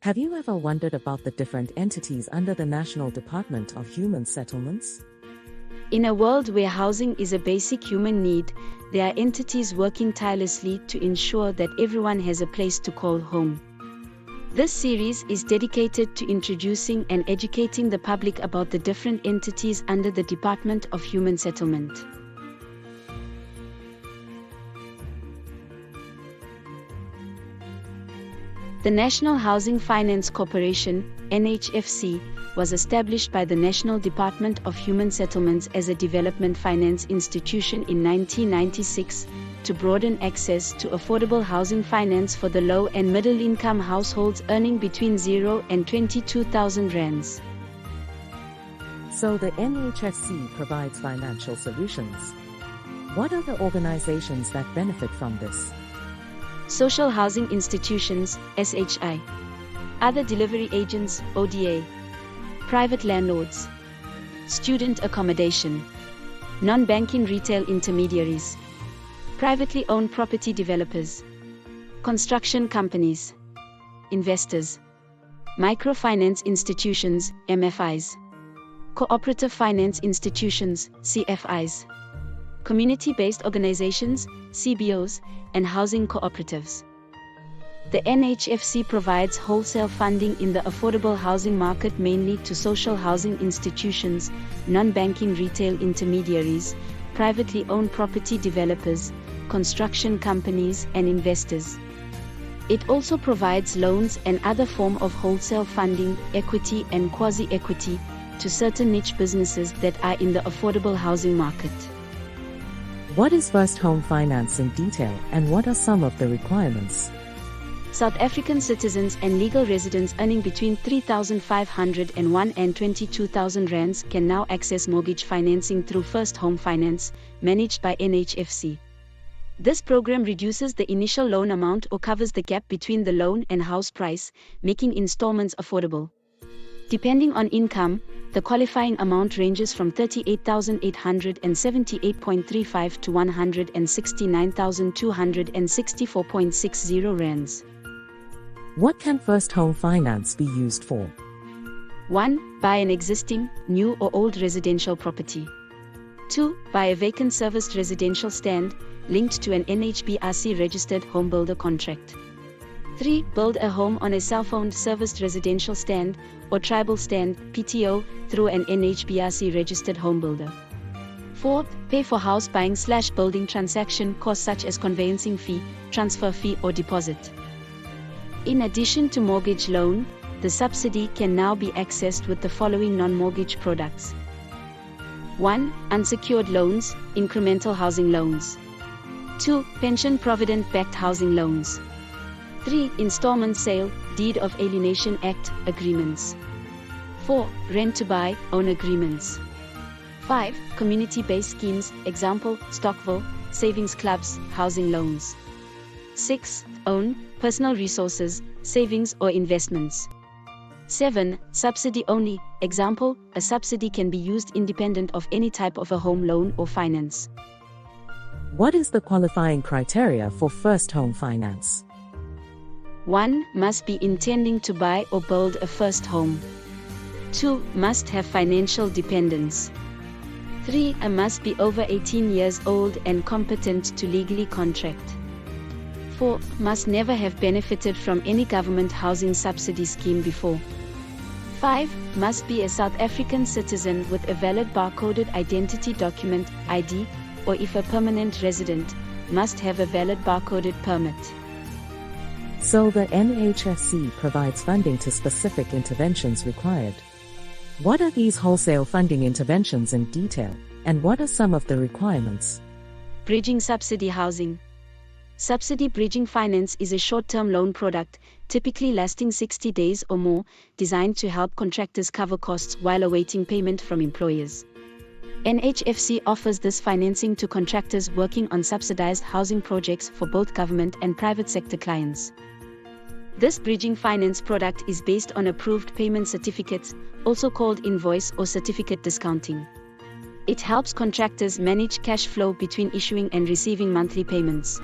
Have you ever wondered about the different entities under the National Department of Human Settlements? In a world where housing is a basic human need, there are entities working tirelessly to ensure that everyone has a place to call home. This series is dedicated to introducing and educating the public about the different entities under the Department of Human Settlement. The National Housing Finance Corporation, NHFC, was established by the National Department of Human Settlements as a development finance institution in 1996 to broaden access to affordable housing finance for the low and middle-income households earning between 0 and 22,000 rands. So the NHFC provides financial solutions. What are the organizations that benefit from this? Social housing institutions, SHI. Other delivery agents, ODA. Private landlords. Student accommodation. Non-banking retail intermediaries. Privately owned property developers. Construction companies. Investors. Microfinance institutions, MFIs. Cooperative finance institutions, CFIs. Community-based organizations, CBOs, and housing cooperatives. The NHFC provides wholesale funding in the affordable housing market mainly to social housing institutions, non-banking retail intermediaries, privately owned property developers, construction companies, and investors. It also provides loans and other form of wholesale funding, equity and quasi-equity, to certain niche businesses that are in the affordable housing market. What is first home finance in detail, and what are some of the requirements? South African citizens and legal residents earning between 3,501 and 22,000 rands can now access mortgage financing through First Home Finance, managed by NHFC. This program reduces the initial loan amount or covers the gap between the loan and house price, making installments affordable. Depending on income, the qualifying amount ranges from 38,878.35 to 169,264.60 rands. What can first home finance be used for? 1. Buy an existing, new or old residential property. 2. Buy a vacant serviced residential stand, linked to an NHBRC registered home builder contract. 3. Build a home on a self-owned serviced residential stand, or tribal stand, PTO, through an NHBRC registered home builder. 4. Pay for house buying/building transaction costs such as conveyancing fee, transfer fee or deposit. In addition to mortgage loan, the subsidy can now be accessed with the following non-mortgage products. 1. Unsecured loans, incremental housing loans. 2. Pension provident-backed housing loans. 3. Installment sale, Deed of Alienation Act, agreements. 4. Rent-to-buy, own agreements. 5. Community-based schemes, example, Stockville, savings clubs, housing loans. 6. Own, personal resources, savings or investments. 7. Subsidy only, example, a subsidy can be used independent of any type of a home loan or finance. What is the qualifying criteria for first home finance? 1. Must be intending to buy or build a first home. 2. Must have financial dependence. 3. Must be over 18 years old and competent to legally contract. 4. Must never have benefited from any government housing subsidy scheme before. 5. Must be a South African citizen with a valid barcoded identity document, ID, or if a permanent resident, must have a valid barcoded permit. So the NHFC provides funding to specific interventions required. What are these wholesale funding interventions in detail, and what are some of the requirements? Bridging subsidy housing. Subsidy bridging finance is a short-term loan product, typically lasting 60 days or more, designed to help contractors cover costs while awaiting payment from employers. NHFC offers this financing to contractors working on subsidized housing projects for both government and private sector clients. This bridging finance product is based on approved payment certificates, also called invoice or certificate discounting. It helps contractors manage cash flow between issuing and receiving monthly payments.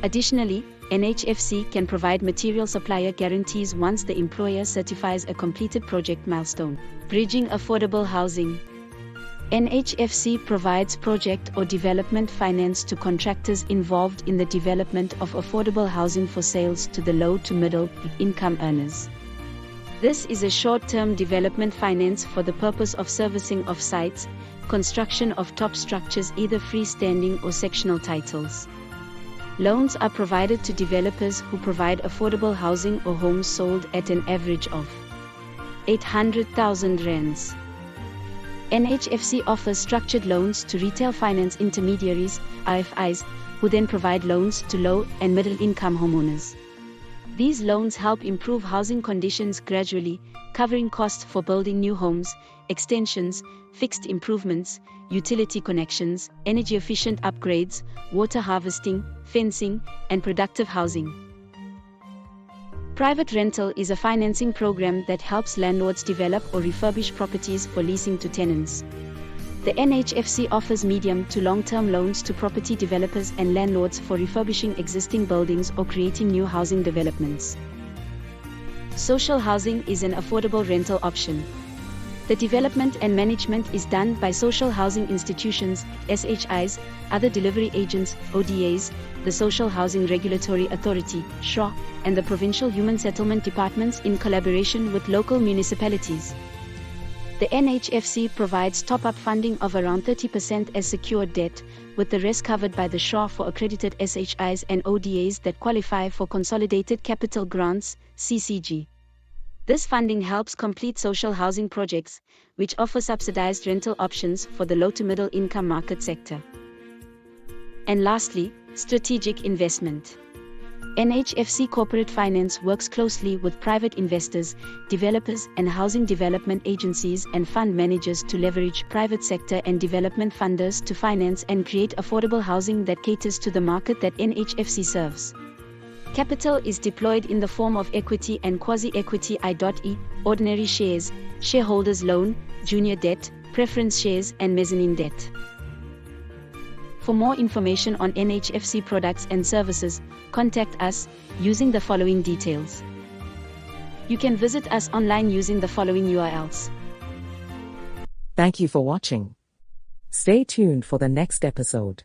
Additionally, NHFC can provide material supplier guarantees once the employer certifies a completed project milestone. Bridging affordable housing. NHFC provides project or development finance to contractors involved in the development of affordable housing for sales to the low to middle income earners. This is a short-term development finance for the purpose of servicing of sites, construction of top structures, either freestanding or sectional titles. Loans are provided to developers who provide affordable housing or homes sold at an average of 800,000 rands. NHFC offers structured loans to retail finance intermediaries, RFIs, who then provide loans to low and middle income homeowners. These loans help improve housing conditions gradually, covering costs for building new homes, extensions, fixed improvements, utility connections, energy-efficient upgrades, water harvesting, fencing, and productive housing. Private rental is a financing program that helps landlords develop or refurbish properties for leasing to tenants. The NHFC offers medium to long-term loans to property developers and landlords for refurbishing existing buildings or creating new housing developments. Social housing is an affordable rental option. The development and management is done by social housing institutions, SHIs, other delivery agents, ODAs, the Social Housing Regulatory Authority, SHRA, and the Provincial Human Settlement Departments in collaboration with local municipalities. The NHFC provides top-up funding of around 30% as secured debt, with the rest covered by the SHRA for accredited SHIs and ODAs that qualify for Consolidated Capital Grants, CCG. This funding helps complete social housing projects, which offer subsidized rental options for the low to middle income market sector. And lastly, strategic investment. NHFC Corporate Finance works closely with private investors, developers, and housing development agencies and fund managers to leverage private sector and development funders to finance and create affordable housing that caters to the market that NHFC serves. Capital is deployed in the form of equity and quasi-equity i.e., ordinary shares, shareholders' loan, junior debt, preference shares, and mezzanine debt. For more information on NHFC products and services, contact us using the following details. You can visit us online using the following URLs. Thank you for watching. Stay tuned for the next episode.